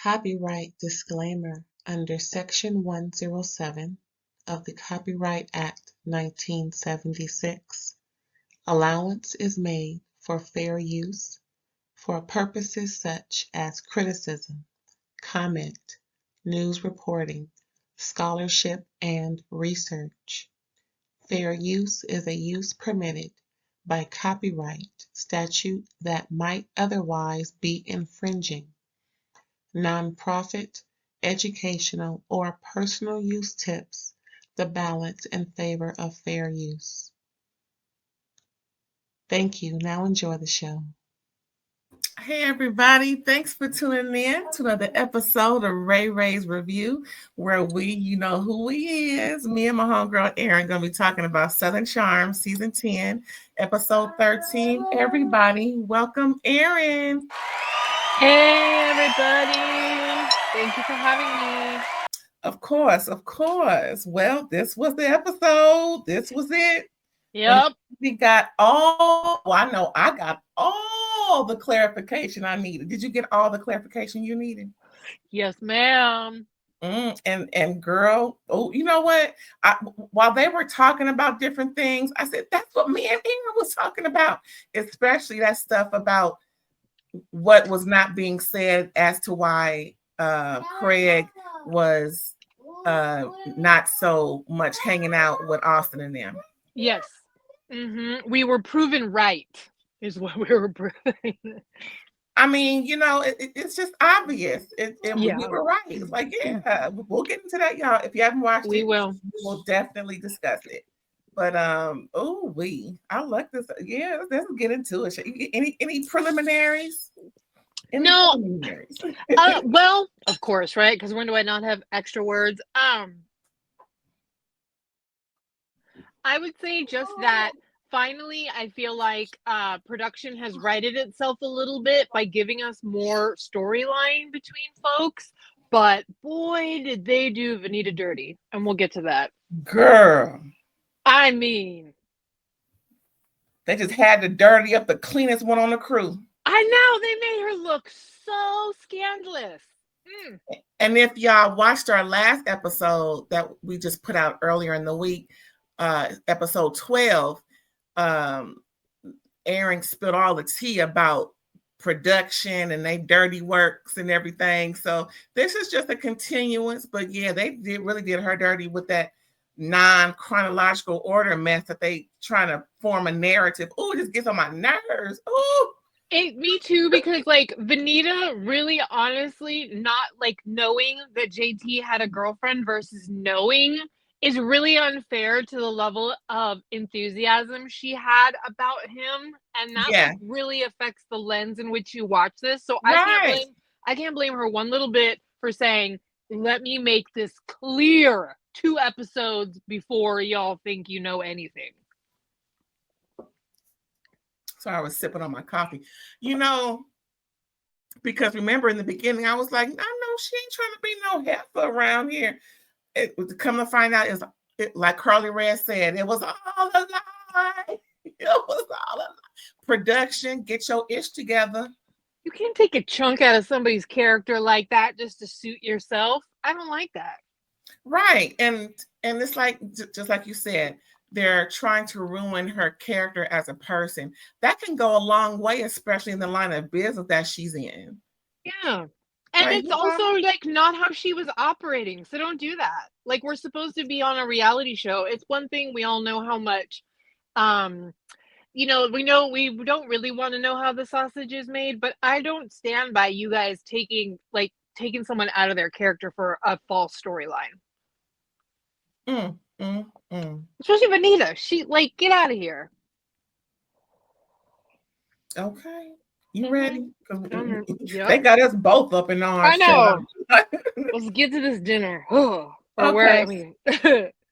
Copyright disclaimer under Section 107 of the Copyright Act 1976. Allowance is made for fair use for purposes such as criticism, comment, news reporting, scholarship, and research. Fair use is a use permitted by copyright statute that might otherwise be infringing. Nonprofit, educational, or personal use tips the balance in favor of fair use. Thank you. Now enjoy the show. Hey everybody, thanks for tuning in to another episode of RAERAEs Review, where you know who we is. Me and my homegirl Erin gonna be talking about Southern Charm Season 10, Episode 13. Everybody, welcome Erin. Hey everybody, thank you for having me. Of course. Well, this was the episode. This was it. Yep. We got I know I got all the clarification I needed. Did you get all the clarification you needed? Yes, ma'am. And girl, you know what? While they were talking about different things, I said, that's what me and Aaron was talking about, especially that stuff about what was not being said as to why Craig was not so much hanging out with Austen and them. Yes. We were proven right, is what we were proving. I mean, you know, it's just obvious. We were right. It's like, yeah, we'll get into that, y'all. If you haven't watched we will. We'll definitely discuss it. But I like this. Yeah, let's get into it. Any preliminaries? No. Well, of course, right? Because when do I not have extra words? I would say just that finally I feel like production has righted itself a little bit by giving us more storyline between folks. But boy, did they do Venita dirty. And we'll get to that. Girl. I mean, they just had to dirty up the cleanest one on the crew. I know, they made her look so scandalous. And if y'all watched our last episode that we just put out earlier in the week, episode 12, Aaron spilled all the tea about production and they dirty works and everything. So this is just a continuance, but yeah, they really did her dirty with that non-chronological order mess that they trying to form a narrative. Oh, it just gets on my nerves. Oh, me too, because like Venita really honestly not like knowing that JT had a girlfriend versus knowing is really unfair to the level of enthusiasm she had about him, and that really affects the lens in which you watch this. So I can't blame her one little bit for saying, let me make this clear 2 episodes before y'all think you know anything. So I was sipping on my coffee, you know, because remember in the beginning I was like, I know she ain't trying to be no heifer around here. It was come to find out is like Carly Red said, it was all a lie. It was all a lie. Production, get your ish together. You can't take a chunk out of somebody's character like that just to suit yourself. I don't like that. Right. And it's like, just like you said, they're trying to ruin her character as a person. That can go a long way, especially in the line of business that she's in. Yeah. And like, it's also like not how she was operating. So don't do that. Like, we're supposed to be on a reality show. It's one thing, we all know how much, we don't really want to know how the sausage is made, but I don't stand by you guys taking someone out of their character for a false storyline. Especially Venita. She get out of here. Okay. You ready? They got us both up in arms. I know. Let's get to this dinner. Okay.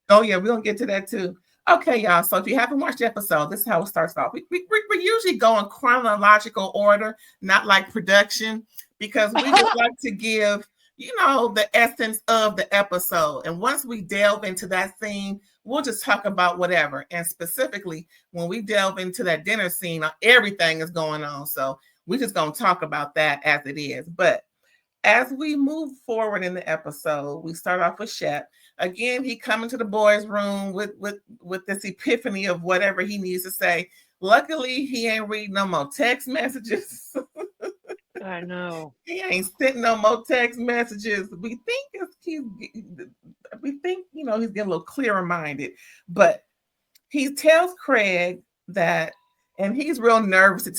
Oh, yeah, we're going to get to that too. Okay, y'all. So if you haven't watched the episode, this is how it starts off. We usually go in chronological order, not like production, because we just like to give, the essence of the episode. And once we delve into that scene, we'll just talk about whatever. And specifically, when we delve into that dinner scene, everything is going on. So we're just going to talk about that as it is. But as we move forward in the episode, we start off with Shep. Again, he come into the boys' room with this epiphany of whatever he needs to say. Luckily, he ain't reading no more text messages. I know. He ain't sending no more text messages. We think he's getting a little clearer minded, but he tells Craig that, and he's real nervous to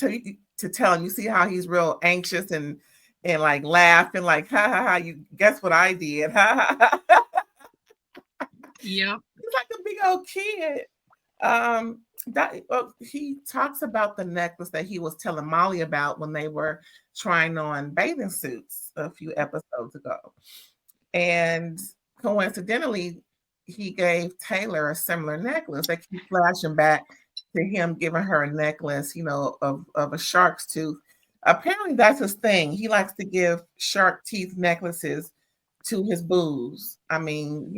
tell him. You see how he's real anxious and like laughing, like ha ha ha. You guess what I did? Ha ha ha. Yeah, He's like a big old kid. He talks about the necklace that he was telling Molly about when they were trying on bathing suits a few episodes ago. And coincidentally, he gave Taylor a similar necklace. They keep flashing back to him giving her a necklace, of a shark's tooth. Apparently, that's his thing. He likes to give shark teeth necklaces to his booze. I mean,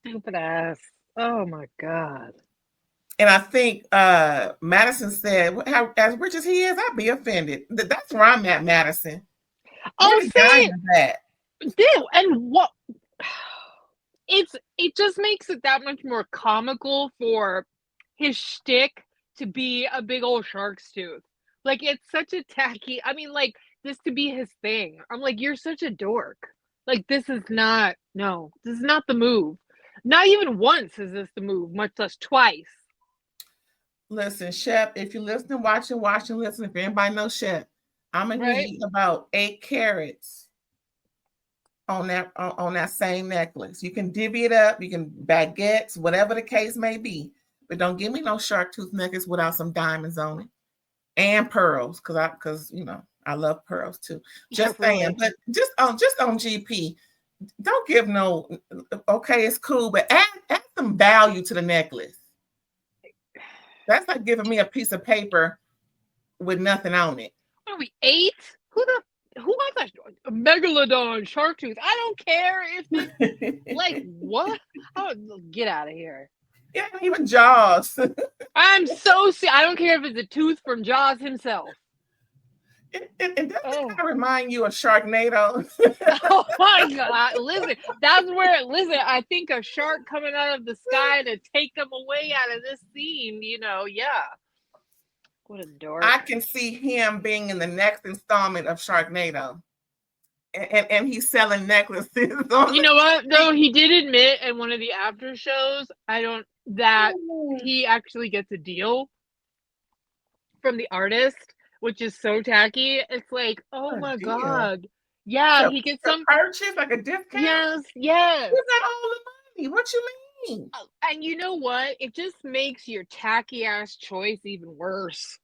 stupid ass. Oh my God. And I think Madison said, as rich as he is, I'd be offended. That's where I'm at, Madison. Oh, say that. And what? It just makes it that much more comical for his shtick to be a big old shark's tooth. Like, it's such a tacky. I mean, like, this to be his thing. I'm like, you're such a dork. Like, this is not the move. Not even once is this the move, much less twice. Listen, Shep, if you're listening, watching, listen, if anybody knows Shep, I'm gonna give you about 8 carats on that same necklace. You can divvy it up, you can baguettes, whatever the case may be, but don't give me no shark tooth necklace without some diamonds on it and pearls, because I love pearls too. Just saying, but just on GP, don't give no. Okay, it's cool, but add some value to the necklace. That's like giving me a piece of paper with nothing on it. What are we, 8? Who wants a megalodon shark tooth? I don't care if it's like what? Oh, get out of here. Yeah, even Jaws. I don't care if it's a tooth from Jaws himself. It doesn't kind of remind you of Sharknado. Oh my God. Listen, I think a shark coming out of the sky to take them away out of this scene, yeah. What a dork. I can see him being in the next installment of Sharknado. And he's selling necklaces. You know what? Though he did admit in one of the after shows, he actually gets a deal from the artist, which is so tacky. It's like, oh my God. Yeah, so he gets some purchase, like a discount. Yes. Who got all the money? What you mean? And you know what? It just makes your tacky ass choice even worse.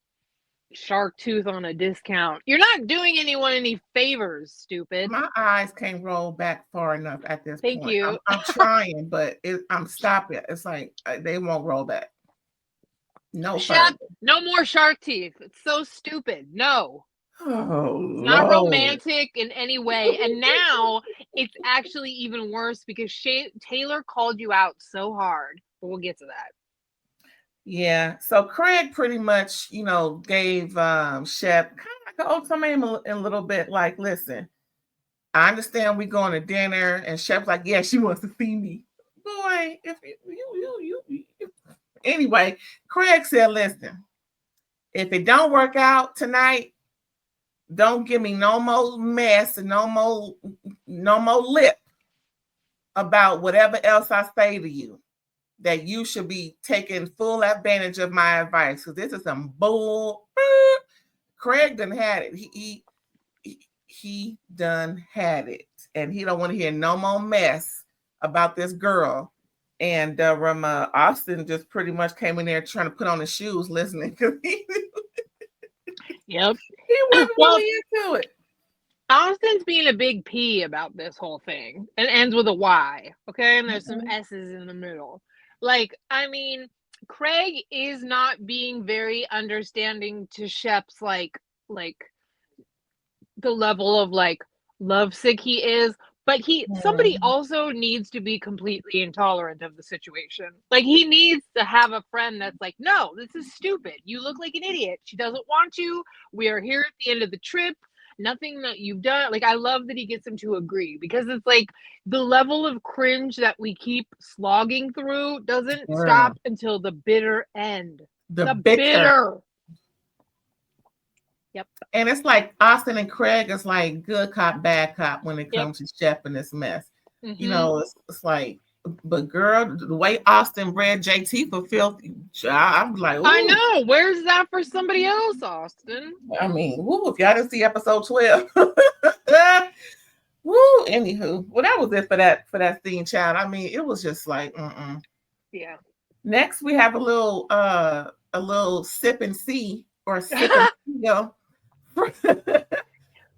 Shark tooth on a discount. You're not doing anyone any favors, stupid. My eyes can't roll back far enough at this point. Thank you. I'm trying, but I'm stopping. It's like they won't roll back. No further. No more shark teeth. It's so stupid. No. Oh, it's not romantic in any way. And now it's actually even worse because Taylor called you out so hard. But we'll get to that. Yeah. So Craig pretty much, gave Shep kind of like an ultimatum a little bit like, listen, I understand we going to dinner, and Shep's like, yeah, she wants to see me. Boy, if you. Anyway, Craig said, listen, if it don't work out tonight, don't give me no more mess and no more lip about whatever else I say to you. That you should be taking full advantage of my advice, because this is some bull. Craig done had it. He done had it, and he don't want to hear no more mess about this girl. And Austen just pretty much came in there trying to put on his shoes, listening, because Yep, he wasn't really into it. Austen's being a big P about this whole thing. It ends with a Y, okay, and there's some S's in the middle. Like, I mean, Craig is not being very understanding to Shep's like the level of like lovesick he is, but somebody also needs to be completely intolerant of the situation. Like, he needs to have a friend that's like, no, this is stupid. You look like an idiot. She doesn't want you. We are here at the end of the trip. nothing that you've done. Like, I love that he gets him to agree, because it's like the level of cringe that we keep slogging through doesn't stop until the bitter end. The bitter. Yep. And it's like Austen and Craig is like good cop, bad cop when it comes to Shep and this mess. You know, it's like, but girl, the way Austen read JT for filthy, I'm like, ooh. I know. Where's that for somebody else, Austen? I mean, woo, if y'all didn't see episode 12. Woo, anywho. Well, that was it for that scene, child. I mean, it was just like, Yeah. Next, we have a little sip and see, or sip and feel.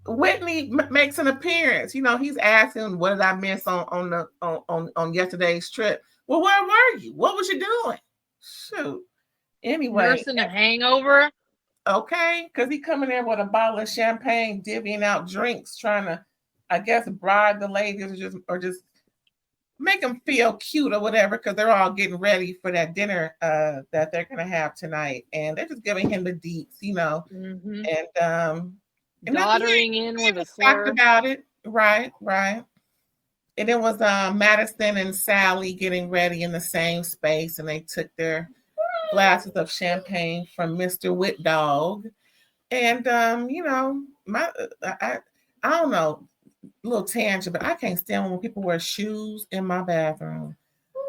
Whitney makes an appearance. You know, he's asking, "What did I miss on yesterday's trip?" Well, where were you? What was you doing? Shoot. Anyway, nursing a hangover. Okay, because he coming there with a bottle of champagne, divvying out drinks, trying to, I guess, bribe the ladies, or just make them feel cute or whatever, because they're all getting ready for that dinner that they're gonna have tonight, and they're just giving him the deets, you know, and doddering in with a slur. Talked about it, right. And it was Madison and Sally getting ready in the same space, and they took their glasses of champagne from Mr. Wit Dog, and you know, I don't know, little tangent, but I can't stand when people wear shoes in my bathroom.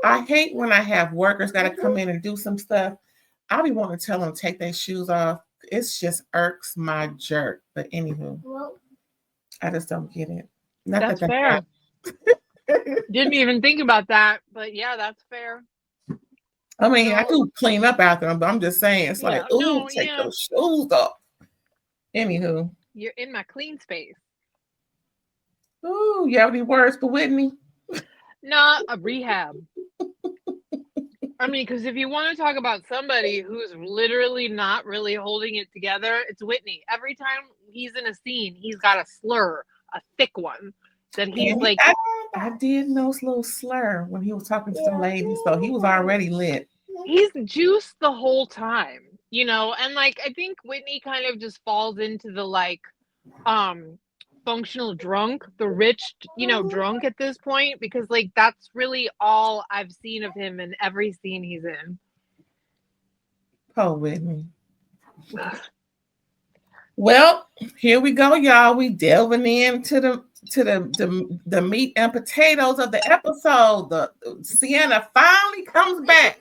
I hate when I have workers got to come in and do some stuff. I'll be wanting to tell them to take their shoes off. It's just irks my jerk. But anywho, I just don't get it. That's fair. Didn't even think about that, but yeah, that's fair. I mean, I do clean up after them, but I'm just saying, it's like, ooh, take those shoes off. Anywho, you're in my clean space. Ooh, you have any words for Whitney? Not a rehab. I mean, because if you want to talk about somebody who's literally not really holding it together, it's Whitney. Every time he's in a scene, he's got a slur, a thick one, that he's like. I did know his little slur when he was talking to the lady, so he was already lit. He's juiced the whole time, you know, and like I think Whitney kind of just falls into the like functional drunk, the rich, you know, drunk at this point, because like that's really all I've seen of him in every scene he's in. Oh, Whitney. Well, here we go, y'all. We delving into the meat and potatoes of the episode. The Sienna finally comes back.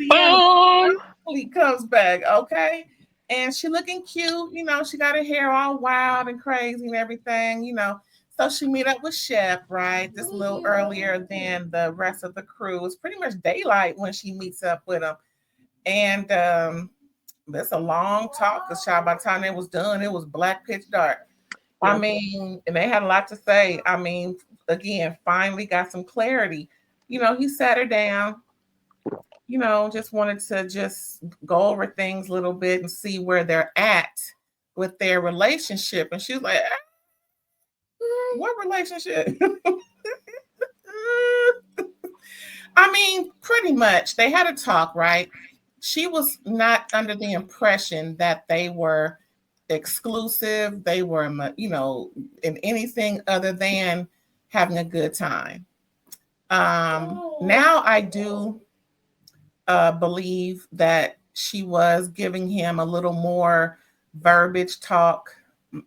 Finally comes back, okay? And she looking cute, you know, she got her hair all wild and crazy and everything, you know. So she meet up with Shep, right? Just a little earlier than the rest of the crew. It's pretty much daylight when she meets up with him. And that's a long talk, because by the time it was done, it was black pitch dark. I mean, and they had a lot to say. I mean, again, finally got some clarity. You know, he sat her down, you know, just wanted to just go over things a little bit and see where they're at with their relationship. And she was like, what relationship? I mean, pretty much. They had a talk, right? She was not under the impression that they were exclusive. They were, you know, in anything other than having a good time. Now I do believe that she was giving him a little more verbiage talk,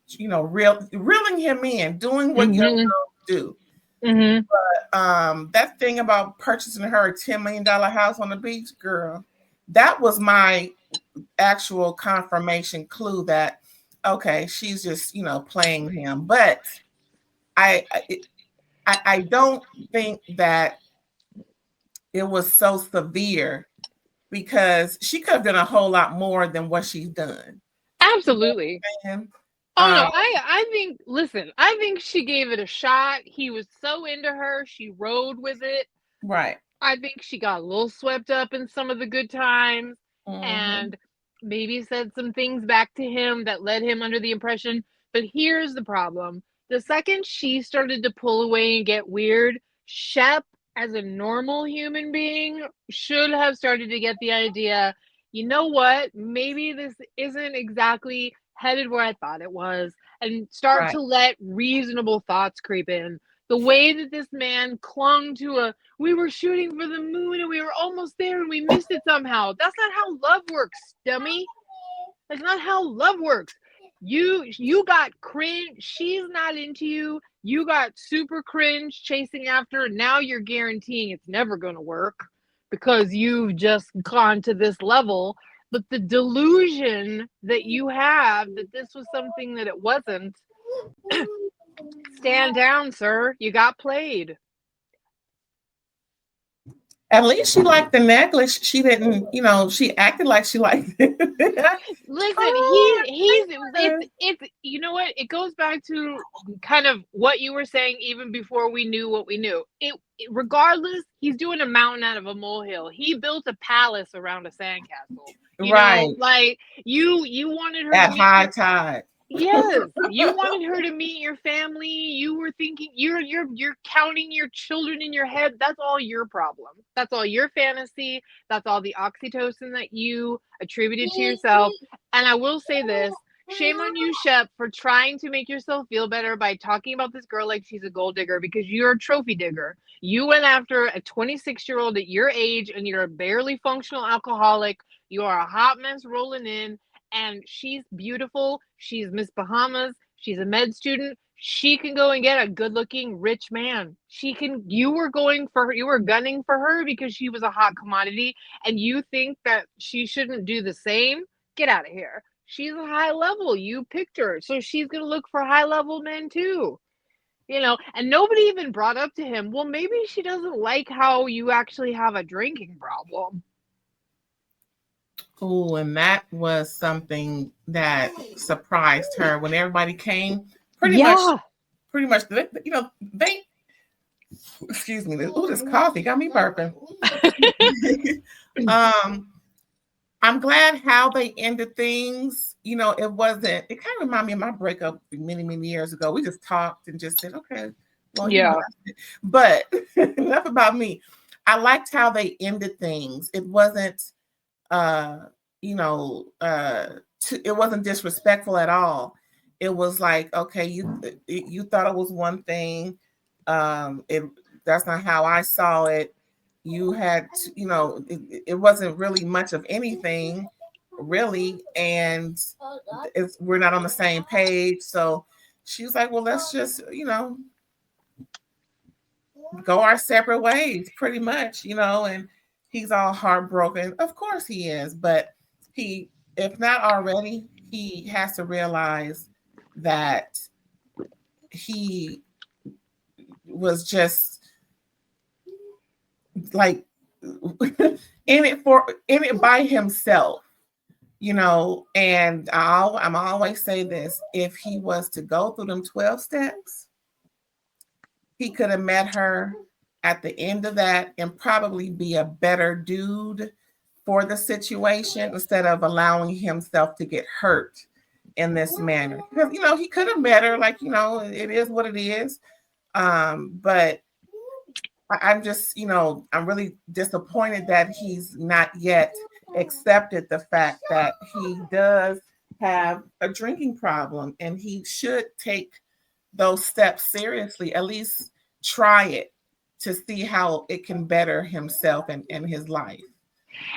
you know, reeling him in, doing what young girls do. But that thing about purchasing her a $10 million house on the beach, girl, that was my actual confirmation clue that, okay, she's just, you know, playing him. But I don't think that it was so severe, because she could have done a whole lot more than what she's done. Absolutely. You know oh no, I think, listen, I think she gave it a shot. He was so into her, she rode with it. Right. I think she got a little swept up in some of the good times, and maybe said some things back to him that led him under the impression. But here's the problem. The second she started to pull away and get weird, Shep, as a normal human being, should have started to get the idea, you know what? Maybe this isn't exactly headed where I thought it was, and start Right. to let reasonable thoughts creep in. The way that this man clung to we were shooting for the moon and we were almost there and we missed it somehow. That's not how love works, dummy. That's not how love works. You got cringe. She's not into you. You got super cringe chasing after her. Now you're guaranteeing it's never going to work because you've just gone to this level. But the delusion that you have that this was something that it wasn't, stand down, sir. You got played. At least she liked the necklace. She didn't, she acted like she liked it. Listen, it's you know what? It goes back to kind of what you were saying even before we knew what we knew. Regardless, he's doing a mountain out of a molehill. He built a palace around a sandcastle. You know, like you wanted her at to high tide. Yes, you wanted her to meet your family. You were thinking you're counting your children in your head. That's all your problem. That's all your fantasy. That's all the oxytocin that you attributed to yourself. And I will say this, shame on you, Shep, for trying to make yourself feel better by talking about this girl like she's a gold digger, because you're a trophy digger. You went after a 26-year-old at your age and you're a barely functional alcoholic. You are a hot mess rolling in. And she's beautiful. She's Miss Bahamas. She's a med student. She can go and get a good-looking rich man. You were gunning for her because she was a hot commodity, and you think that she shouldn't do the same? Get out of here. She's a high level. You picked her, so she's gonna look for high-level men too. And nobody even brought up to him, well, maybe she doesn't like how you actually have a drinking problem. Oh, and that was something that surprised her when everybody came. Pretty much, they. Excuse me. Oh, this coffee got me burping. I'm glad how they ended things. It wasn't. It kind of reminded me of my breakup many, many years ago. We just talked and just said, "Okay, well, yeah." But enough about me. I liked how they ended things. It wasn't. It wasn't disrespectful at all. It was like, okay, you thought it was one thing. That's not how I saw it. You had, it wasn't really much of anything, really, and we're not on the same page. So she was like, well, let's just, go our separate ways, pretty much, and he's all heartbroken. Of course he is, but if not already, he has to realize that he was just like in it by himself, and I'm always say this, if he was to go through them 12 steps, he could have met her at the end of that and probably be a better dude for the situation instead of allowing himself to get hurt in this manner. Because, he could have met her, like, it is what it is. But I'm just, I'm really disappointed that he's not yet accepted the fact that he does have a drinking problem, and he should take those steps seriously, at least try it to see how it can better himself and his life.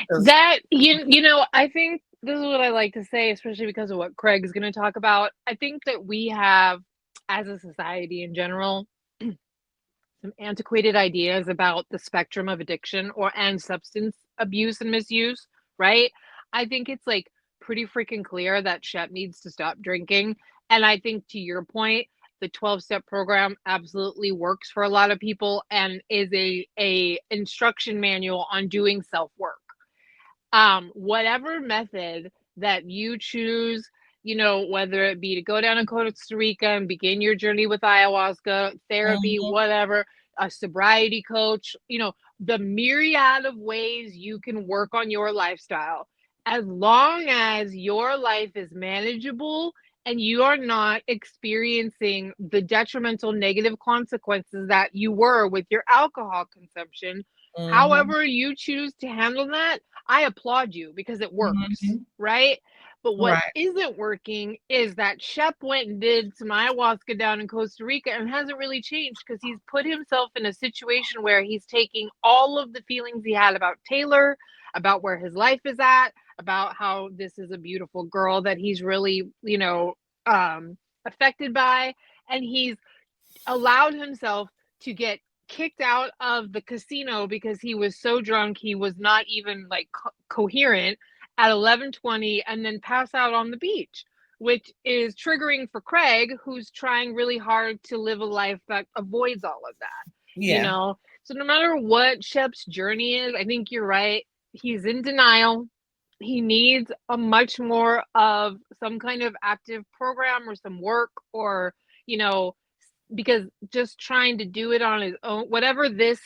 That, I think this is what I like to say, especially because of what Craig is going to talk about. I think that we have, as a society in general, some antiquated ideas about the spectrum of addiction and substance abuse and misuse, right? I think it's like pretty freaking clear that Shep needs to stop drinking. And I think, to your point, the 12-step program absolutely works for a lot of people and is a instruction manual on doing self-work. Whatever method that you choose, whether it be to go down to Costa Rica and begin your journey with ayahuasca, therapy, whatever, a sobriety coach, the myriad of ways you can work on your lifestyle, as long as your life is manageable and you are not experiencing the detrimental negative consequences that you were with your alcohol consumption. However you choose to handle that, I applaud you because it works, right? But what Right. isn't working is that Shep went and did some ayahuasca down in Costa Rica and hasn't really changed because he's put himself in a situation where he's taking all of the feelings he had about Taylor, about where his life is at, about how this is a beautiful girl that he's really, affected by, and he's allowed himself to get kicked out of the casino because he was so drunk he was not even like coherent at 11:20, and then pass out on the beach, which is triggering for Craig, who's trying really hard to live a life that avoids all of that. Yeah. So no matter what Shep's journey is, I think you're right, he's in denial. He needs a much more of some kind of active program or some work, or because just trying to do it on his own, whatever this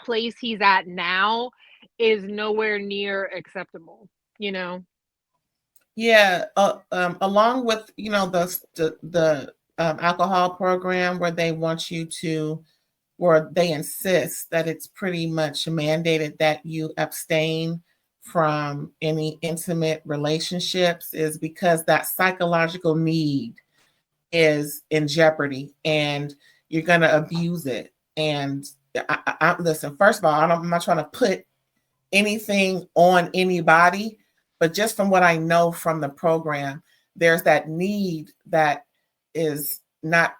place he's at now, is nowhere near acceptable. Yeah. Along with the alcohol program where they want you to, where they insist that it's pretty much mandated that you abstain from any intimate relationships, is because that psychological need is in jeopardy and you're going to abuse it. And listen, first of all, I'm not trying to put anything on anybody, but just from what I know from the program, there's that need that is not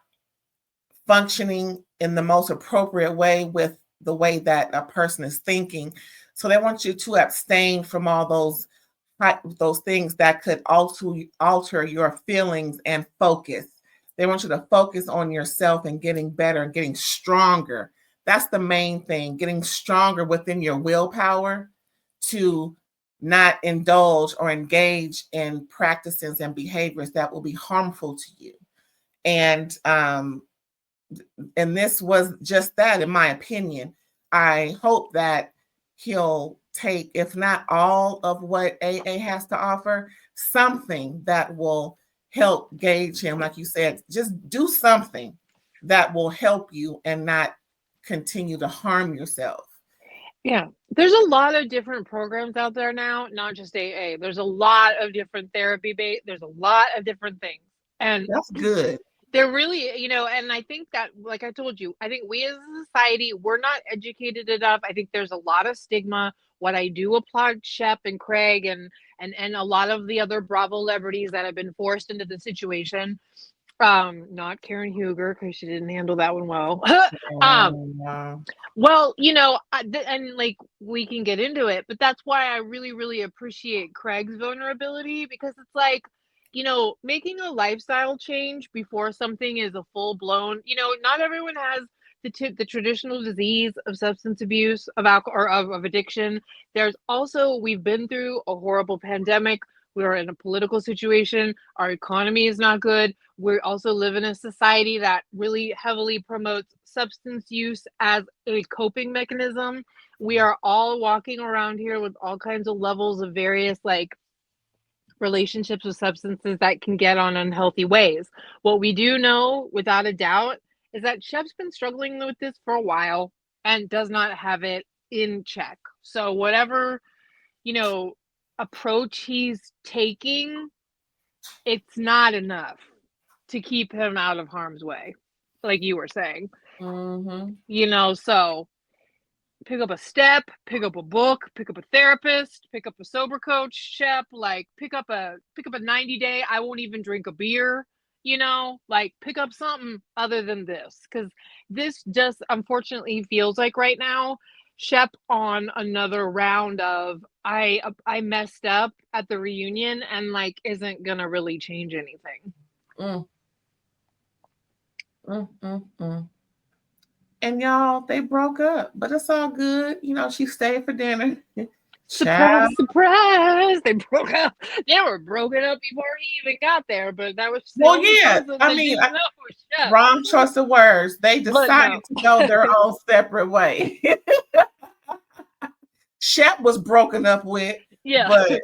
functioning in the most appropriate way with the way that a person is thinking. So they want you to abstain from all those things that could alter your feelings and focus. They want you to focus on yourself and getting better and getting stronger. That's the main thing, getting stronger within your willpower to not indulge or engage in practices and behaviors that will be harmful to you. And this was just that, in my opinion. I hope that he'll take, if not all of what AA has to offer, something that will help gauge him. Like you said, just do something that will help you and not continue to harm yourself. Yeah, there's a lot of different programs out there now, not just AA. There's a lot of different therapy there's a lot of different things. And that's good. They're really, and I think that, like I told you, I think we as a society, we're not educated enough. I think there's a lot of stigma. What I do applaud Shep and Craig and a lot of the other Bravo celebrities that have been forced into the situation. Not Karen Huger, because she didn't handle that one well. Well, and like we can get into it, but that's why I really, really appreciate Craig's vulnerability, because it's like, making a lifestyle change before something is a full blown, not everyone has the traditional disease of substance abuse, of alcohol, or of addiction. There's also, we've been through a horrible pandemic. We're in a political situation. Our economy is not good. We also live in a society that really heavily promotes substance use as a coping mechanism. We are all walking around here with all kinds of levels of various relationships with substances that can get on unhealthy ways. What we do know without a doubt is that Shep's been struggling with this for a while and does not have it in check. So whatever, approach he's taking, it's not enough to keep him out of harm's way, like you were saying. So pick up a step, pick up a book, pick up a therapist, pick up a sober coach, Shep, pick up a 90-day, I won't even drink a beer, pick up something other than this, because this just unfortunately feels like right now Shep on another round of I messed up at the reunion and isn't gonna really change anything. And y'all, they broke up, but it's all good. She stayed for dinner. Surprise, surprise! They broke up. They were broken up before he even got there, but that was I mean, wrong choice of words. They decided to go their own separate way. Shep was broken up with, but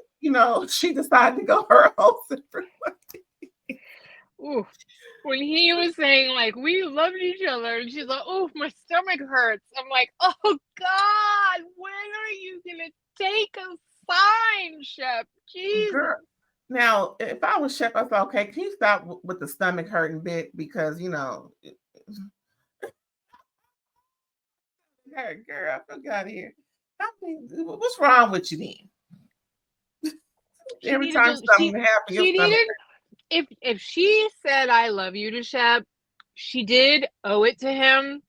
she decided to go her own separate way. Ooh. When he was saying we loved each other, and she's like, "Oh, my stomach hurts." I'm like, "Oh God, when are you gonna take a sign, Shep?" Jesus. Now, if I was Shep, I'd say, okay, can you stop with the stomach hurting bit? Because, you know, hey, girl, I forgot here. I mean, what's wrong with you then? She Every needed time to. something happens, your She stomach needed. If she said I love you to Shep, she did owe it to him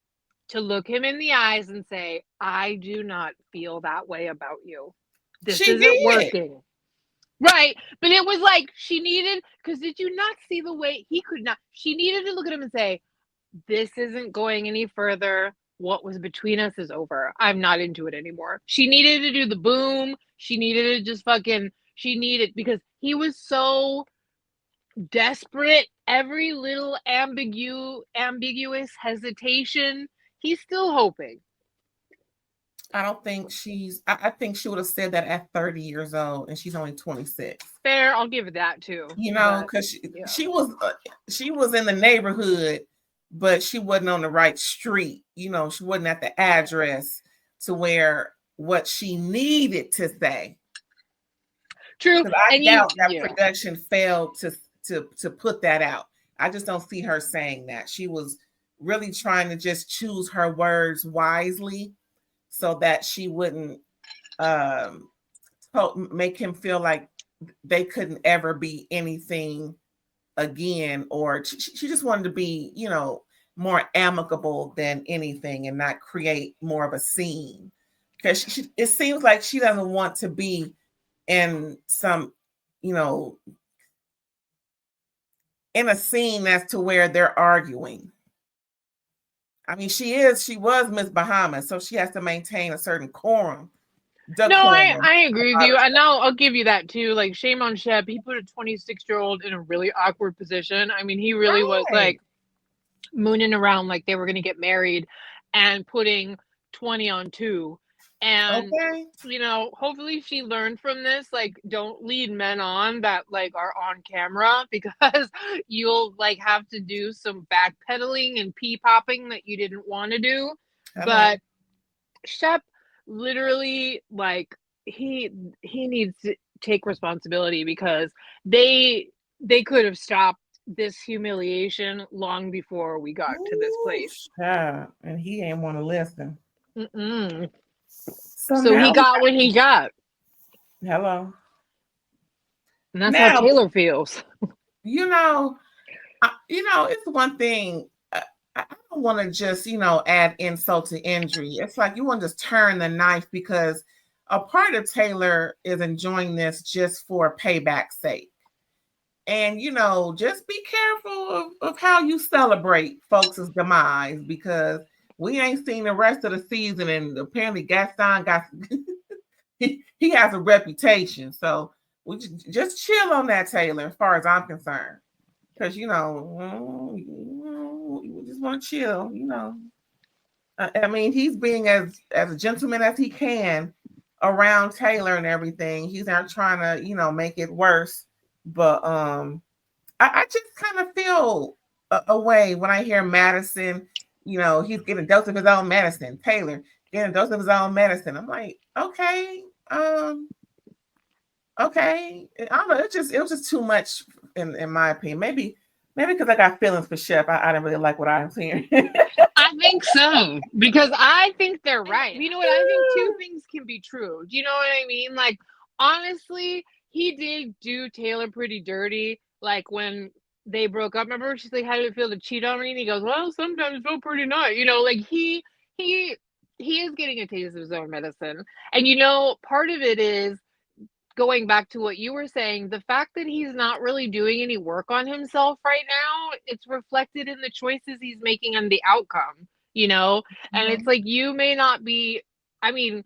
to look him in the eyes and say, I do not feel that way about you. This She isn't did. working. Right. But it was like she needed, because did you not see the way he could not? She needed to look at him and say, this isn't going any further. What was between us is over. I'm not into it anymore. She needed to do the boom. She needed to just fucking, she needed, because he was so desperate. Every little ambiguous hesitation, he's still hoping. I don't think I think she would have said that at 30 years old, and she's only 26. Fair, I'll give it that too. You know, because she was in the neighborhood, but she wasn't on the right street. You know, she wasn't at the address to where what she needed to say. True. I doubt that production failed to put that out. I just don't see her saying that. She was really trying to just choose her words wisely so that she wouldn't make him feel like they couldn't ever be anything again, or she just wanted to be, you know, more amicable than anything and not create more of a scene, because it seems like she doesn't want to be in some, you know, in a scene as to where they're arguing. I mean, she was Miss Bahamas, so she has to maintain a certain quorum. No, I agree with you. And now I'll give you that too. Like, shame on Shep. He put a 26-year-old in a really awkward position. I mean, he really was like mooning around like they were going to get married and putting 20 on 2. And, you know, hopefully she learned from this. Like, don't lead men on that like are on camera, because you'll like have to do some backpedaling and pee popping that you didn't want to do. But Shep literally, like, he needs to take responsibility, because they could have stopped this humiliation long before we got to this place. Yeah, and he ain't want to listen. So he got what he got. Hello. And that's how Taylor feels. You know, it's one thing. I don't want to just, you know, add insult to injury. It's like you want to just turn the knife, because a part of Taylor is enjoying this just for payback's sake. And, you know, just be careful of how you celebrate folks' demise, because we ain't seen the rest of the season. And apparently Gaston got, he has a reputation. So we just chill on that, Taylor, as far as I'm concerned. Because, you know, we just want to chill, you know. I mean, he's being as a gentleman as he can around Taylor and everything. He's not trying to, you know, make it worse. But I just kind of feel a way when I hear Madison, you know, he's getting a dose of his own medicine. Taylor getting a dose of his own medicine. I'm like, okay. Okay. I don't know. It was just too much in my opinion. Maybe because I got feelings for Shep, I didn't really like what I was hearing. I think so, because I think they're right. You know what? I think two things can be true. Do you know what I mean? Like, honestly, he did do Taylor pretty dirty. Like, when they broke up, remember she's like, how did it feel to cheat on me? And he goes, well, sometimes it felt pretty nice. You know, like he is getting a taste of his own medicine. And, you know, part of it is, going back to what you were saying, the fact that he's not really doing any work on himself right now, it's reflected in the choices he's making and the outcome, you know? And it's like, you may not be, I mean,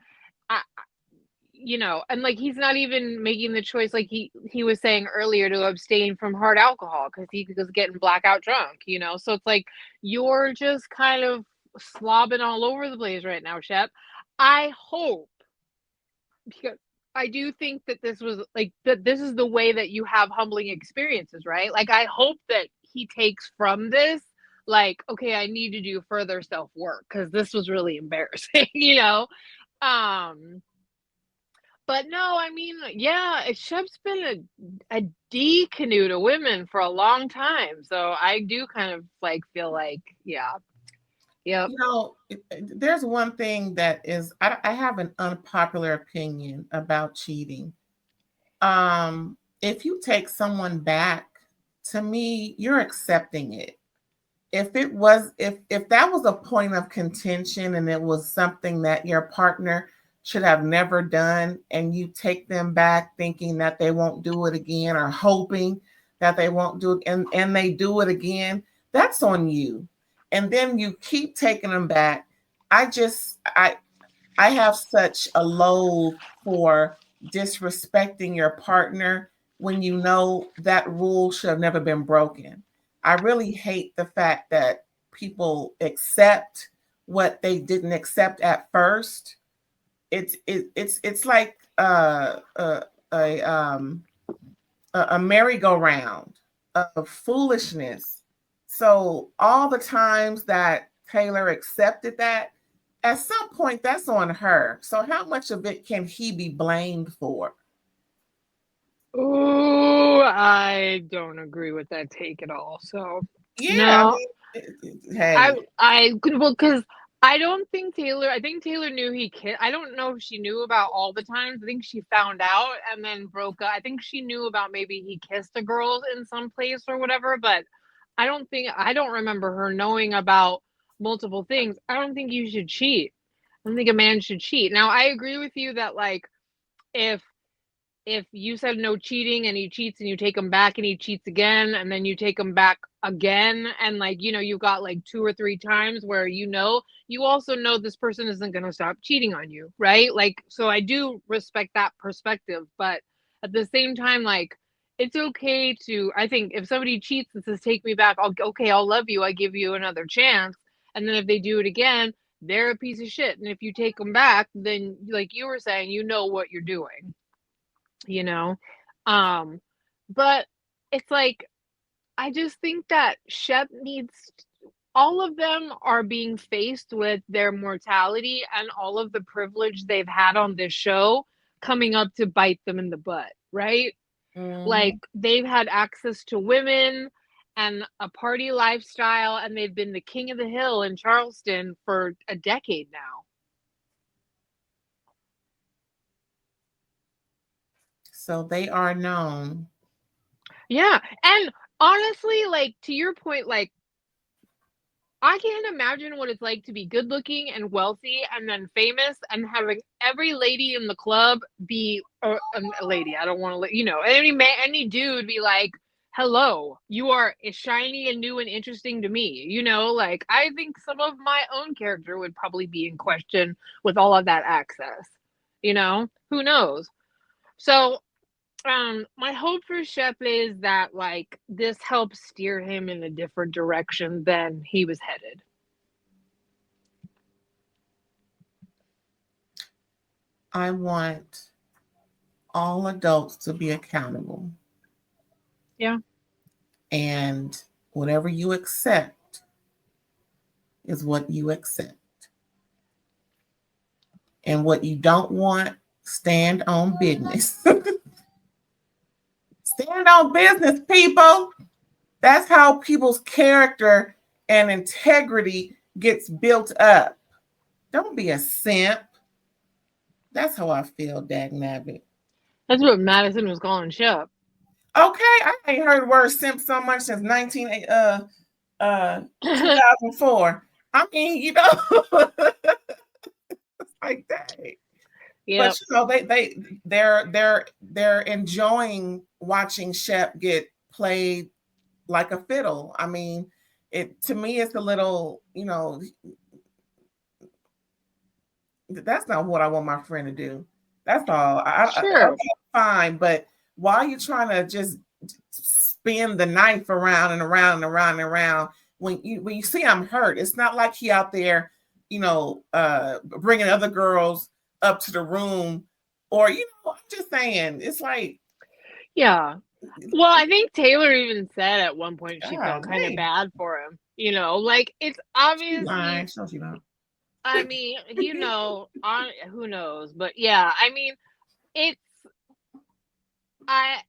you know, and like, he's not even making the choice, like he was saying earlier, to abstain from hard alcohol because he was getting blackout drunk, you know? So it's like, you're just kind of slobbing all over the place right now, Shep. I hope, because I do think that this was like, that this is the way that you have humbling experiences, right? Like, I hope that he takes from this, like, okay, I need to do further self-work because this was really embarrassing, you know? But But no, I mean, yeah, Shep's been a D canoe to women for a long time. So I do kind of like feel like, yeah. Yep. You know, there's one thing that is, I have an unpopular opinion about cheating. If you take someone back, to me, you're accepting it. If that was a point of contention and it was something that your partner should have never done, and you take them back thinking that they won't do it again or hoping that they won't do it, and they do it again, that's on you. And then you keep taking them back. I have such a loathe for disrespecting your partner when you know that rule should have never been broken. I really hate the fact that people accept what they didn't accept at first. It's like a merry-go-round of foolishness. So all the times that Taylor accepted that, at some point that's on her. So how much of it can he be blamed for? Ooh, I don't agree with that take at all. So Yeah, no, hey, I could, well, because I don't think Taylor. I think Taylor knew he kissed. I don't know if she knew about all the times. I think she found out and then broke up. I think she knew about maybe he kissed a girl in some place or whatever. But I don't remember her knowing about multiple things. I don't think you should cheat. I don't think a man should cheat. Now I agree with you that like if you said no cheating and he cheats and you take him back and he cheats again and then you take him back again and like you got like 2 or 3 times where you also know this person isn't going to stop cheating on you, right? Like, so I do respect that perspective, but at the same time, like, it's okay to, I think if somebody cheats and says take me back, I'll love you, I give you another chance. And then if they do it again, they're a piece of shit. And if you take them back, then like you were saying, you know what you're doing, you know. But it's like I just think that Shep needs, all of them are being faced with their mortality and all of the privilege they've had on this show coming up to bite them in the butt, right? Like they've had access to women and a party lifestyle and they've been the king of the hill in Charleston for a decade now. So they are known. Yeah. And honestly, like to your point, like I can't imagine what it's like to be good looking and wealthy and then famous and having every lady in the club be a lady. I don't want to let any dude be like, hello, you are shiny and new and interesting to me. Like I think some of my own character would probably be in question with all of that access. Who knows? So my hope for Shep is that like this helps steer him in a different direction than he was headed. I want all adults to be accountable. Yeah. And whatever you accept is what you accept. And what you don't want, stand on business. Stand on business, people. That's how people's character and integrity gets built up. Don't be a simp. That's how I feel, dagnabbit. That's what Madison was calling Shep. Okay, I ain't heard the word simp so much since 2004. I mean, it's like that. Yeah. But they're enjoying watching Shep get played like a fiddle. I mean, to me it's a little, that's not what I want my friend to do. That's all. Okay, fine, but why are you trying to just spin the knife around and around and around and around when you see I'm hurt? It's not like he out there, bringing other girls up to the room, or I'm just saying, it's like, yeah. Well, I think Taylor even said at one point she felt kind of bad for him. Like it's obviously. No, she don't. I mean, who knows? But yeah, I mean, it's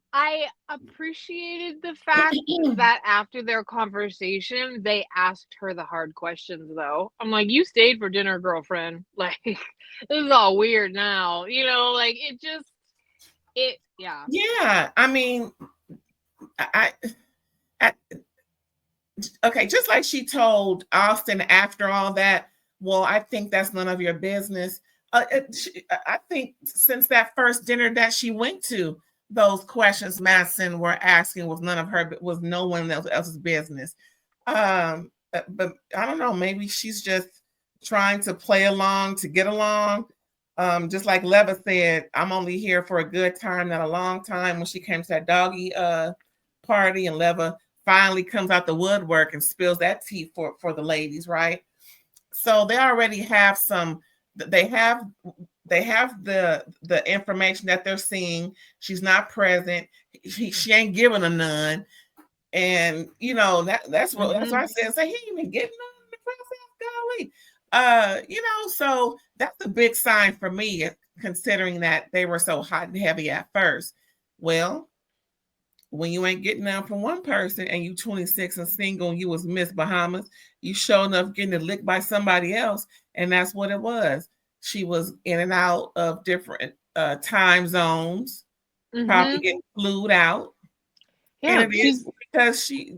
I appreciated the fact that after their conversation, they asked her the hard questions, though. I'm like, you stayed for dinner, girlfriend. Like, this is all weird now. You know, like, yeah. Yeah, I mean, I okay, just like she told Austen after all that, well, I think that's none of your business. I think since that first dinner that she went to, those questions Madison were asking was no one else's business. But I don't know, maybe she's just trying to play along to get along. Just like Leva said, I'm only here for a good time, not a long time. When she came to that doggy party, and Leva finally comes out the woodwork and spills that tea for the ladies, right? So they already have they have the information that they're seeing. She's not present. She ain't giving a none. And that's what I said. Say he ain't even getting none in the process, golly. So that's a big sign for me, considering that they were so hot and heavy at first. Well, when you ain't getting none from one person and you 26 and single and you was Miss Bahamas, you sure enough getting it licked by somebody else. And that's what it was. She was in and out of different time zones, probably getting flued out. Yeah, and it is because she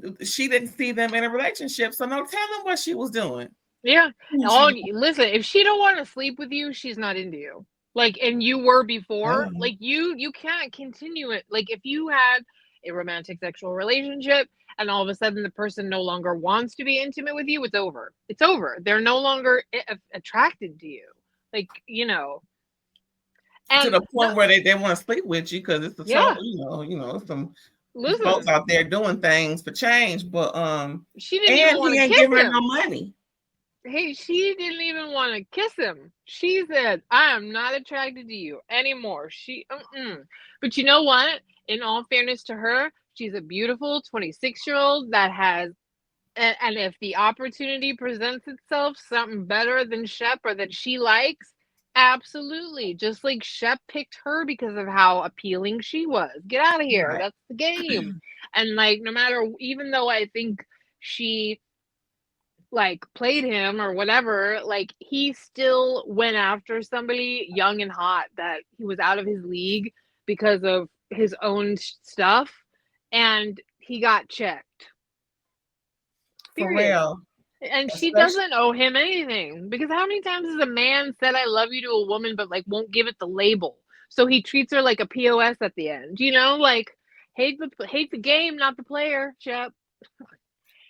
didn't see them in a relationship. So no telling what she was doing. Yeah. Listen, if she don't want to sleep with you, she's not into you. Like, and you were before, like you can't continue it. Like, if you had a romantic sexual relationship and all of a sudden the person no longer wants to be intimate with you, it's over. It's over. They're no longer attracted to you. Like, to the point where they want to sleep with you because it's some folks out there doing things for change, but she didn't even want to kiss him. No money. Hey, she didn't even want to kiss him. She said, I am not attracted to you anymore. But you know what? In all fairness to her, she's a beautiful 26-year-old that has, and if the opportunity presents itself, something better than Shep or that she likes, absolutely. Just like Shep picked her because of how appealing she was. Get out of here. Right. That's the game. And like, no matter, even though I think she like played him or whatever, like he still went after somebody young and hot that he was out of his league because of his own stuff, and he got checked. Period. For real. And she doesn't owe him anything, because how many times has a man said I love you to a woman but like won't give it the label, so he treats her like a POS at the end, like hate the game, not the player. Shep.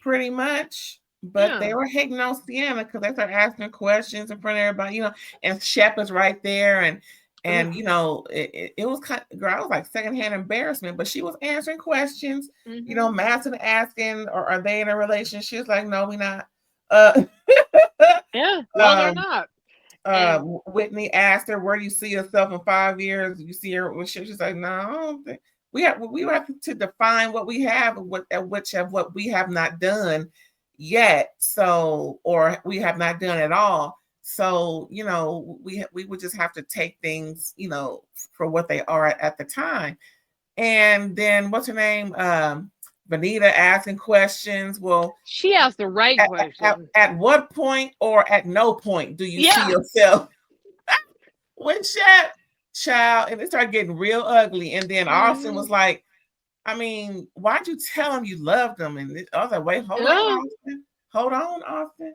Pretty much. But they were hating on Sienna because they started asking questions in front of everybody, and Shep is right there, and it was kind of, girl, it was like secondhand embarrassment, but she was answering questions. Madison asking, or are they in a relationship? She's like, no, we not. Yeah, well, they're not. Whitney asked her, where do you see yourself in 5 years? You see her with she's like, no, I don't think. We have to define what we have, what we have not done yet, or we have not done at all. So we would just have to take things for what they are at the time. And then what's her name, Venita, asking questions. Well, she asked the right question. At what point or at no point do you see yourself when Shep, child, and it started getting real ugly. And then Austen was like, I mean, why'd you tell him you loved him? And I was like, wait, hold on, Austen.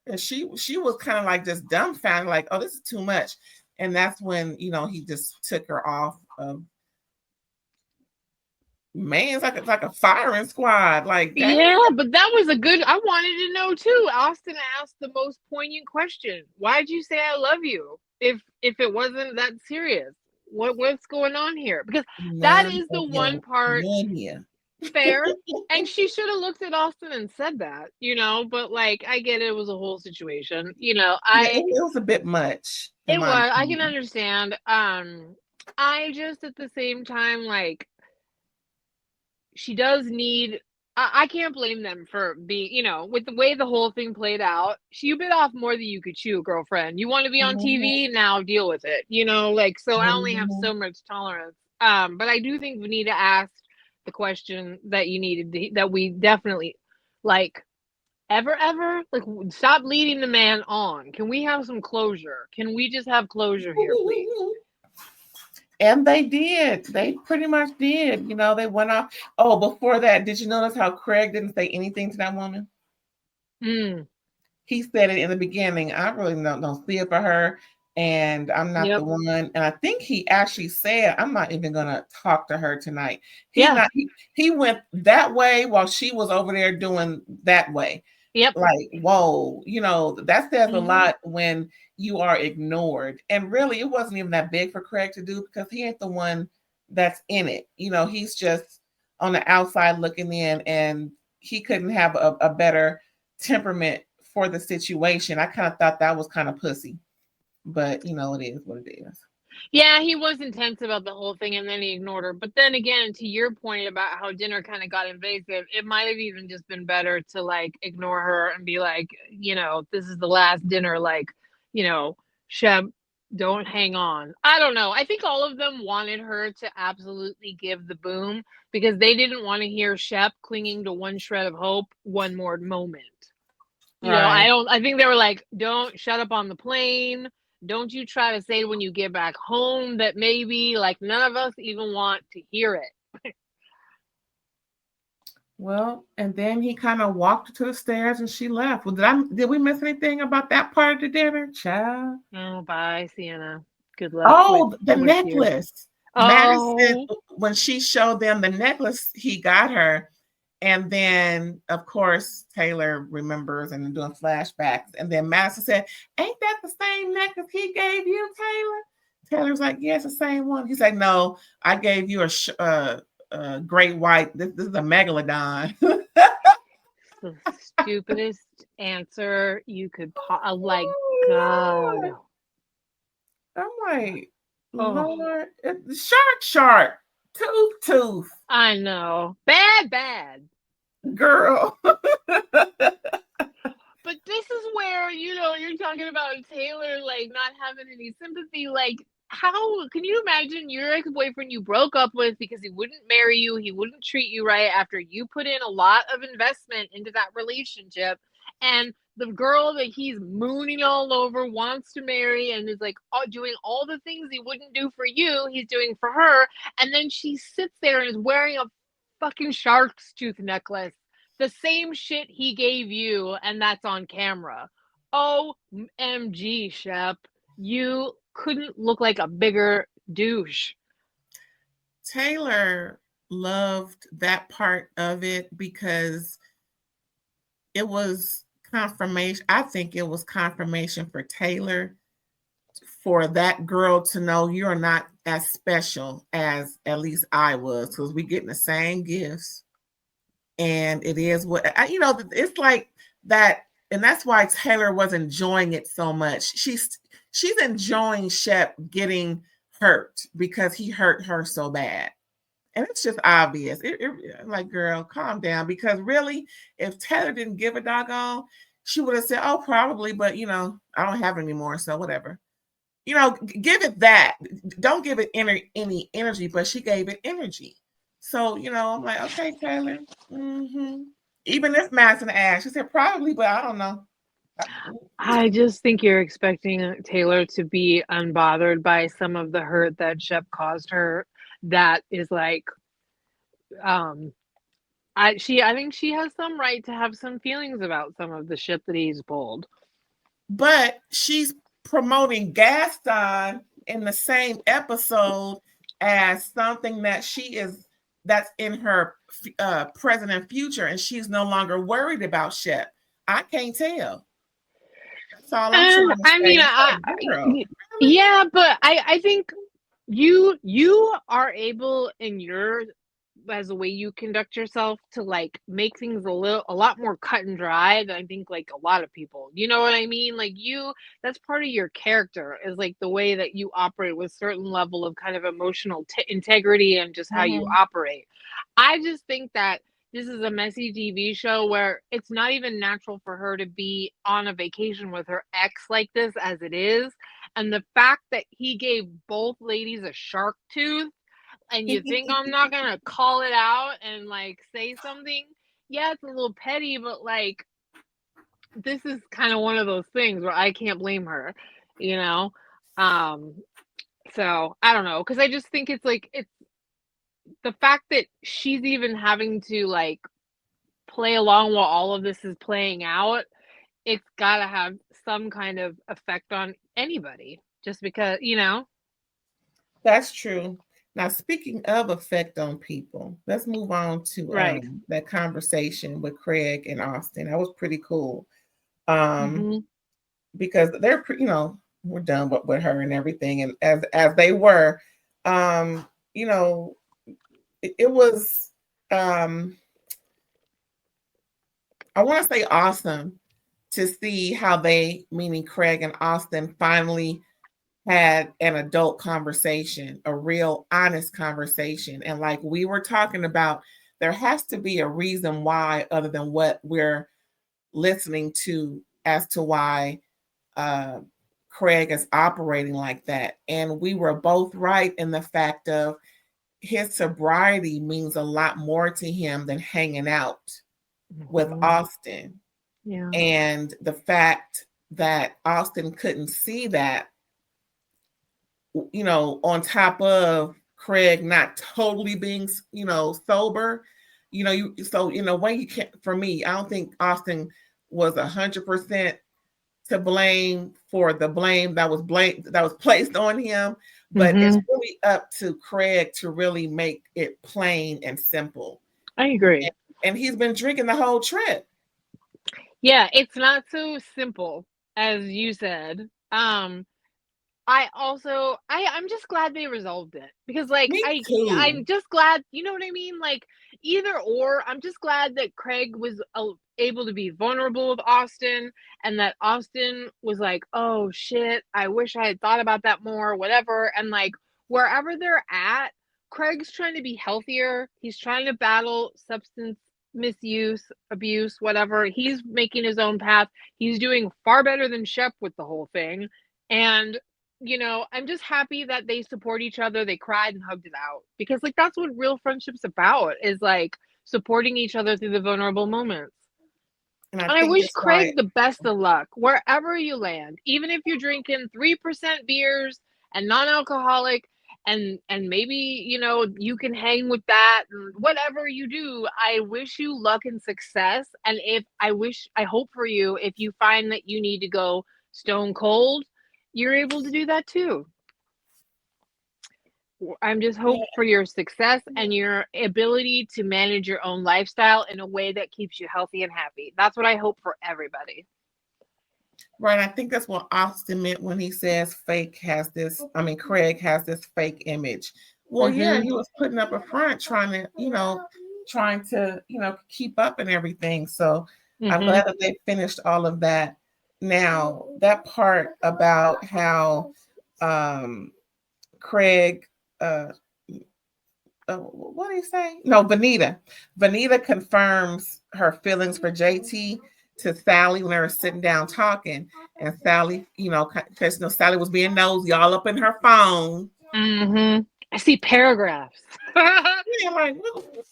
And she was kind of like just dumbfounded, like, oh, this is too much. And that's when, he just took her off of. Man, it's like a firing squad. Like, dang. Yeah, but that was I wanted to know too. Austen asked the most poignant question. Why'd you say I love you if it wasn't that serious? What's going on here? Because that is the one part fair. And she should have looked at Austen and said that, but like, I get it was a whole situation. It was a bit much. It was. I can understand. I just at the same time, like, she does need I can't blame them for being, with the way the whole thing played out. You bit off more than you could chew, girlfriend. You want to be on TV? Now deal with it. So I only have so much tolerance. But I do think Venita asked the question that you needed that we definitely like. Ever, like, stop leading the man on. Can we have some closure? Can we just have closure here, please? And they did. They pretty much did. They went off. Oh, before that, did you notice how Craig didn't say anything to that woman? He said it in the beginning. I really don't see it for her, and I'm not the one. And I think he actually said, "I'm not even gonna talk to her tonight." He went that way while she was over there doing that way. Yep. Like, whoa, that says a lot when you are ignored. And really, it wasn't even that big for Craig to do because he ain't the one that's in it. He's just on the outside looking in, and he couldn't have a better temperament for the situation. I kind of thought that was kind of pussy, but it is what it is. Yeah, he was intense about the whole thing, and then he ignored her. But then again, to your point about how dinner kind of got invasive, it might have even just been better to like ignore her and be like, this is the last dinner. Like, Shep, don't hang on. I don't know. I think all of them wanted her to absolutely give the boom because they didn't want to hear Shep clinging to one shred of hope one more moment. I think they were like, don't shut up on the plane. Don't you try to say when you get back home that maybe, like, none of us even want to hear it. Well, and then he kind of walked to the stairs and she left. Well, did we miss anything about that part of the dinner, child? Oh, bye, Sienna. Good luck. Oh, the necklace. Oh. Madison, when she showed them the necklace he got her, and then, of course, Taylor remembers and doing flashbacks. And then Madison said, "Ain't that the same necklace he gave you, Taylor?" Taylor's like, "Yeah, it's the same one." He's like, "No, I gave you a great white. This is a megalodon." The stupidest answer you could like, God. I'm like, Lord, shark, tooth. I know. Bad. Girl. But this is where, you're talking about Taylor, like, not having any sympathy. Like, how can you imagine your ex-boyfriend you broke up with because he wouldn't marry you, he wouldn't treat you right after you put in a lot of investment into that relationship, and the girl that he's mooning all over wants to marry and is like doing all the things he wouldn't do for you, he's doing for her, and then she sits there and is wearing a fucking shark's tooth necklace, the same shit he gave you, and that's on camera. OMG, Shep, you couldn't look like a bigger douche. Taylor loved that part of it because it was confirmation. I think it was confirmation for Taylor, for that girl to know you're not as special as at least I was, because we getting the same gifts. And it is what, it's like that. And that's why Taylor was enjoying it so much. She's enjoying Shep getting hurt because he hurt her so bad. And it's just obvious. Like, girl, calm down. Because really, if Taylor didn't give a doggone, she would have said, "Oh, probably, but I don't have it anymore, so whatever." Give it that. Don't give it any energy, but she gave it energy. So, I'm like, okay, Taylor. Even if Madison asked, she said, "Probably, but I don't know." I just think you're expecting Taylor to be unbothered by some of the hurt that Shep caused her. That is like, I think she has some right to have some feelings about some of the shit that he's pulled. But she's promoting Gaston in the same episode as something that that's in her present and future, and she's no longer worried about Shep. I can't tell. That's all I'm trying to say. Yeah, but I think you are able in your, as the way you conduct yourself, to like make things a lot more cut and dry than I think like a lot of people. You know what I mean? Like, that's part of your character, is like the way that you operate with certain level of kind of emotional integrity and just how you operate. I just think that this is a messy TV show where it's not even natural for her to be on a vacation with her ex like this as it is. And the fact that he gave both ladies a shark tooth, and you think I'm not gonna call it out and like say something? Yeah, it's a little petty, but like this is kind of one of those things where I can't blame her, you know? So I don't know, because I just think it's like it's the fact that she's even having to like play along while all of this is playing out, it's gotta have some kind of effect on anybody. Just because, you know. That's true. Now, speaking of effect on people, let's move on to that conversation with Craig and Austen. That was pretty cool. Because they're, we're done with her and everything. And as they were, it was, I want to say awesome to see how they, meaning Craig and Austen, finally had an adult conversation, a real honest conversation. And like we were talking about, there has to be a reason why, other than what we're listening to, as to why Craig is operating like that. And we were both right in the fact of his sobriety means a lot more to him than hanging out with Austen. Yeah. And the fact that Austen couldn't see that, on top of Craig not totally being, sober, when you can't, for me, I don't think Austen was 100% to blame for the blame that was placed on him, but it's really up to Craig to really make it plain and simple. I agree. And he's been drinking the whole trip. Yeah, it's not so simple as you said. I'm just glad they resolved it, because like I'm just glad, you know what I mean? Like either or, I'm just glad that Craig was able to be vulnerable with Austen, and that Austen was like, oh shit, I wish I had thought about that more, whatever. And like wherever they're at, Craig's trying to be healthier. He's trying to battle substance misuse, abuse, whatever. He's making his own path. He's doing far better than Shep with the whole thing. And I'm just happy that they support each other. They cried and hugged it out, because like that's what real friendship's about, is like supporting each other through the vulnerable moments. And I wish Craig the best of luck wherever you land, even if you're drinking 3% beers and non-alcoholic, and maybe you can hang with that, and whatever you do, I wish you luck and success. And I hope for you, if you find that you need to go stone cold, you're able to do that too. I'm just hoping for your success and your ability to manage your own lifestyle in a way that keeps you healthy and happy. That's what I hope for everybody. Right. I think that's what Austen meant when he says Craig has this fake image. Well, yeah, he was putting up a front trying to, keep up and everything. So I'm glad that they finished all of that. Now, that part about how Craig, what did he say? No, Venita. Venita confirms her feelings for JT to Sally when they were sitting down talking. And Sally, because Sally was being nosy all up in her phone. I see paragraphs. Yeah, like,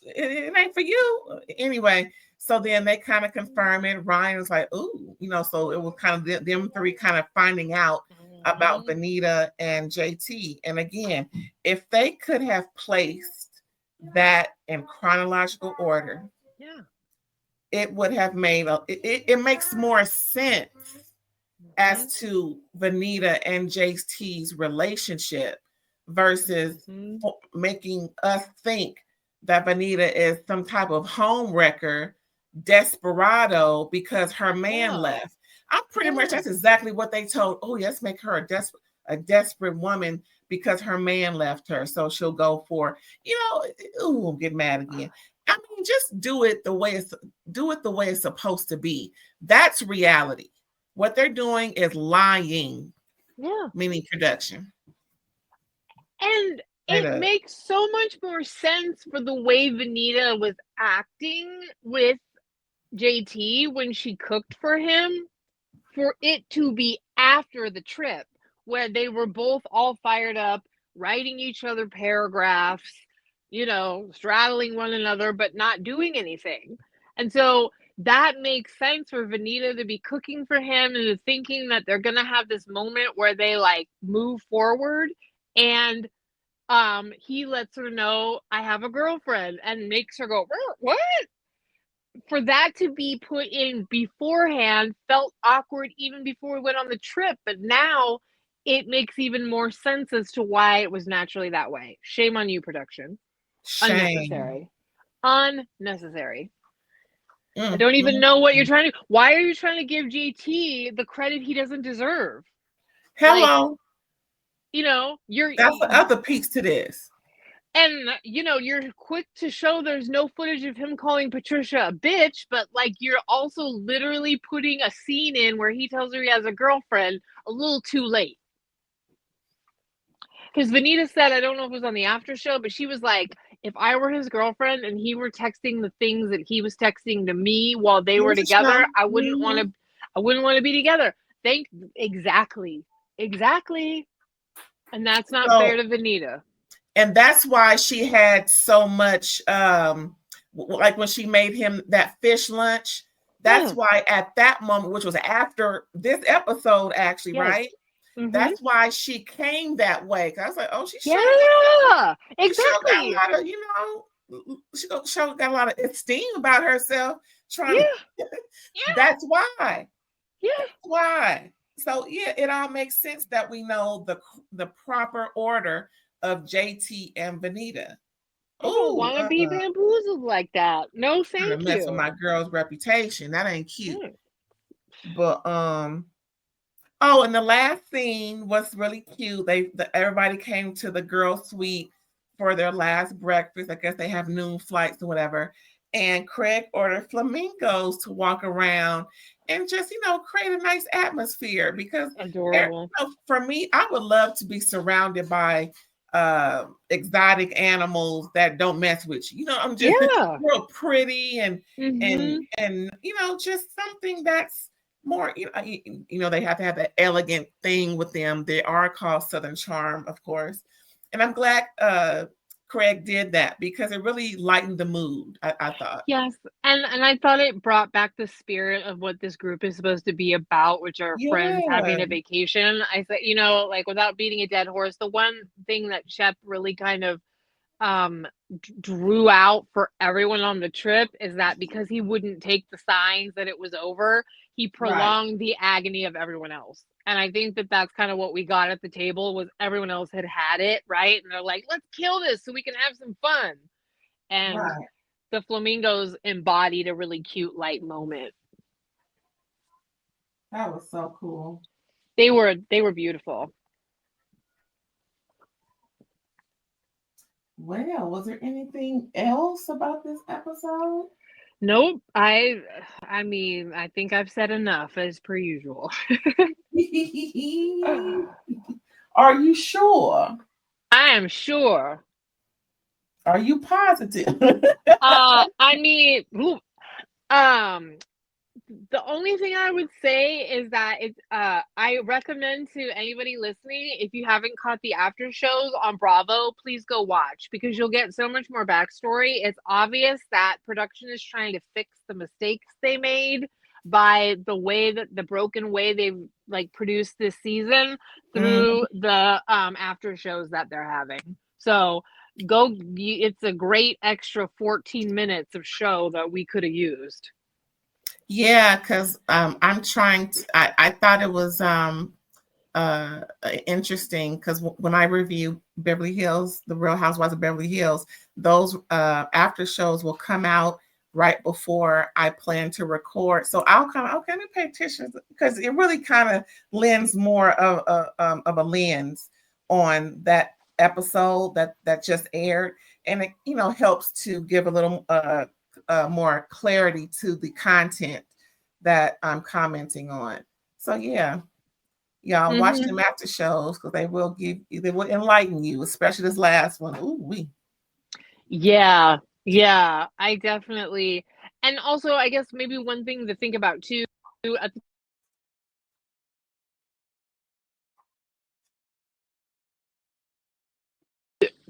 it ain't for you. Anyway, so then they kind of confirm it. Ryan was like, ooh, so it was kind of them three kind of finding out about Venita and JT. And again, if they could have placed that in chronological order, it would have made it makes more sense as to Venita and JT's relationship versus making us think that Venita is some type of home wrecker, desperado because her man left. I'm pretty much, that's exactly what they told. Oh, yes, make her a desperate woman because her man left her. So she'll go for, get mad again. I mean, just do it the way it's supposed to be. That's reality. What they're doing is lying. Yeah. Meaning production. And it makes so much more sense for the way Venita was acting with JT when she cooked for him, for it to be after the trip where they were both all fired up, writing each other paragraphs, you know, straddling one another, but not doing anything. And so that makes sense for Venita to be cooking for him and thinking that they're going to have this moment where they like move forward. And he lets her know, I have a girlfriend, and makes her go, what? For that to be put in beforehand felt awkward even before we went on the trip, but now it makes even more sense as to why it was naturally that way. Shame on you, production. Shame. Unnecessary. I don't even know what you're trying to. Why are you trying to give JT the credit he doesn't deserve? Hello. Like, you know, that's the other piece to this. And, you know, you're quick to show there's no footage of him calling Patricia a bitch, but, like, you're also literally putting a scene in where he tells her he has a girlfriend a little too late. Because Venita said, I don't know if it was on the after show, but she was like, if I were his girlfriend and he were texting the things that he was texting to me while they were together, I wouldn't want to be together. Exactly. And that's not fair to Venita. And that's why she had so much, like when she made him that fish lunch, that's why at that moment, which was after this episode, actually, right? Mm-hmm. That's why she came that way. Cause I was like, oh, she's exactly. Got a lot of, you know, she got a lot of esteem about herself. That's why. That's why. So yeah, it all makes sense that we know the proper order of JT and Venita. I don't want to be bamboozled like that. No, thank you. Mess with my girl's reputation. That ain't cute. But oh, and the last scene was really cute. Everybody came to the girl suite for their last breakfast. I guess they have noon flights or whatever. And Craig ordered flamingos to walk around and just, you know, create a nice atmosphere because adorable. You know, for me, I would love to be surrounded by exotic animals that don't mess with you. You know, I'm just real pretty and you know, just something that's more, you know, they have to have that elegant thing with them. They are called Southern Charm, of course. And I'm glad Craig did that because it really lightened the mood, I thought. Yes. And I thought it brought back the spirit of what this group is supposed to be about, which are friends having a vacation. I said, you know, like without beating a dead horse, the one thing that Shep really kind of drew out for everyone on the trip is that because he wouldn't take the signs that it was over, he prolonged the agony of everyone else. And I think that that's kind of what we got at the table was everyone else had it, right? And they're like, let's kill this so we can have some fun. And the flamingos embodied a really cute light moment. That was so cool. They were beautiful. Well, was there anything else about this episode? Nope. I mean, I think I've said enough as per usual. Are you sure? I am sure. Are you positive? I mean, the only thing I would say is that it's I recommend to anybody listening, if you haven't caught the after shows on Bravo, please go watch because you'll get so much more backstory. It's obvious that production is trying to fix the mistakes they made by the way that the broken way they've like produced this season through the after shows that they're having. So it's a great extra 14 minutes of show that we could have used. Yeah, because I'm trying to, I thought it was interesting because when I review Beverly Hills, The Real Housewives of Beverly Hills, those after shows will come out right before I plan to record. So I'll kind of, okay, let me pay attention because it really kind of lends more of a lens on that episode that just aired. And it, you know, helps to give a little more clarity to the content that I'm commenting on. So yeah, Y'all watch them after shows because they will enlighten you, especially this last one. Ooh, Yeah, I definitely. And also, I guess maybe one thing to think about too, at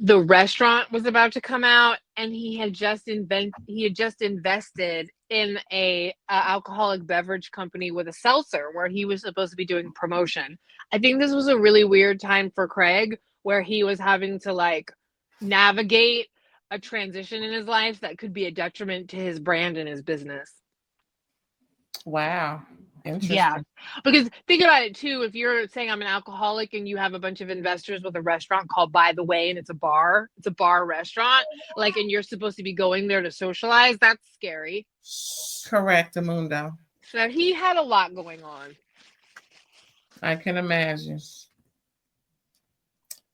the restaurant was about to come out, and he had just invested in a alcoholic beverage company with a seltzer where he was supposed to be doing promotion. I think this was a really weird time for Craig, where he was having to like navigate a transition in his life that could be a detriment to his brand and his business. Wow. Interesting. Yeah, because think about it too. If you're saying I'm an alcoholic and you have a bunch of investors with a restaurant called By the Way, and it's a bar restaurant, like, and you're supposed to be going there to socialize, that's scary. Correct, Amundo. So he had a lot going on. I can imagine.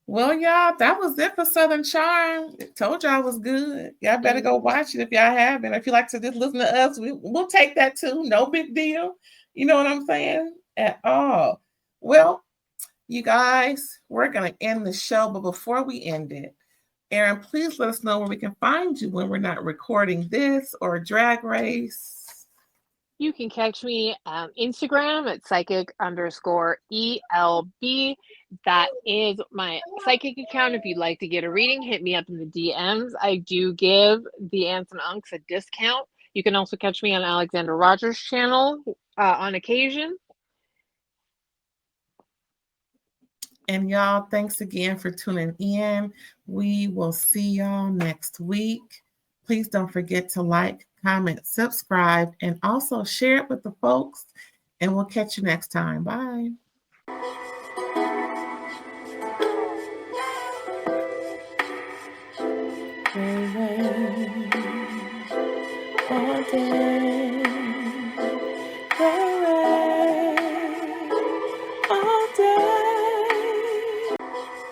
Well, y'all, that was it for Southern Charm. I told y'all it was good. Y'all better go watch it if y'all haven't. If you like to just listen to us, we'll take that too. No big deal. You know what I'm saying? At all. Well, you guys, we're going to end the show. But before we end it, Erin, please let us know where we can find you when we're not recording this or Drag Race. You can catch me on Instagram at psychic_ELB. That is my psychic account. If you'd like to get a reading, hit me up in the DMs. I do give the Aunts and Unks a discount. You can also catch me on Alexander Rogers' channel on occasion. And y'all, thanks again for tuning in. We will see y'all next week. Please don't forget to like, comment, subscribe, and also share it with the folks. And we'll catch you next time. Bye. All day.